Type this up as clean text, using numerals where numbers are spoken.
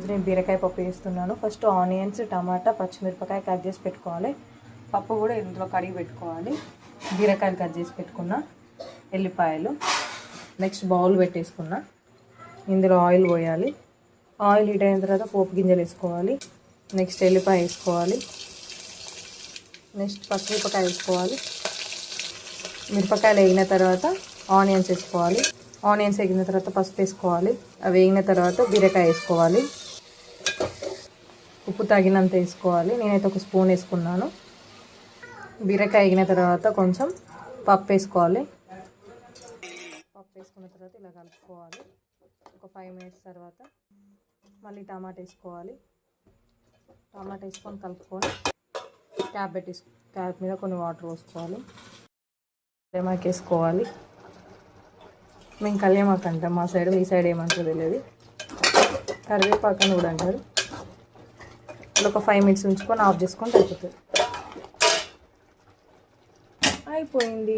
నేను బీరకాయ పప్పు వేస్తున్నాను. ఫస్ట్ ఆనియన్స్, టమాటా, పచ్చిమిరపకాయ కట్ చేసి పెట్టుకోవాలి. పప్పు కూడా ఇందులో కడిగి పెట్టుకోవాలి. బీరకాయలు కట్ చేసి పెట్టుకున్న, ఎల్లిపాయలు, నెక్స్ట్ బౌల్ పెట్టేసుకున్న. ఇందులో ఆయిల్ పోయాలి. ఆయిల్ హీట్ అయిన తర్వాత పోపు గింజలు వేసుకోవాలి. నెక్స్ట్ ఎల్లిపాయ వేసుకోవాలి. నెక్స్ట్ పచ్చిమిరపకాయ వేసుకోవాలి. మిరపకాయలు వేగిన తర్వాత ఆనియన్స్ వేసుకోవాలి. ఆనియన్స్ వేగిన తర్వాత పసుపు వేసుకోవాలి. అవి వేగిన తర్వాత బీరకాయ వేసుకోవాలి. ఉప్పు తగినంత వేసుకోవాలి. నేనైతే ఒక స్పూన్ వేసుకున్నాను. బీరకాయ వేగిన తర్వాత కొంచెం పప్పు వేసుకోవాలి. పప్పు వేసుకున్న తర్వాత ఇలా కలుపుకోవాలి. ఒక 5 మినిట్స్ తర్వాత మళ్ళీ టమాటా వేసుకోవాలి. టమాటా వేసుకొని కలుపుకొని క్యాప్ మీద కొన్ని వాటర్ పోసుకోవాలి. కళ్యామాకు వేసుకోవాలి. మేము కళ్యామాకు అంటాం మా సైడ్, ఈ సైడ్ ఏమంటారో తెలియదు. కరివేపాకు అని కూడా అంటారు. ఇలా ఒక 5 మినిట్స్ ఉంచుకొని ఆఫ్ చేసుకొని అయిపోతుంది. అయిపోయింది.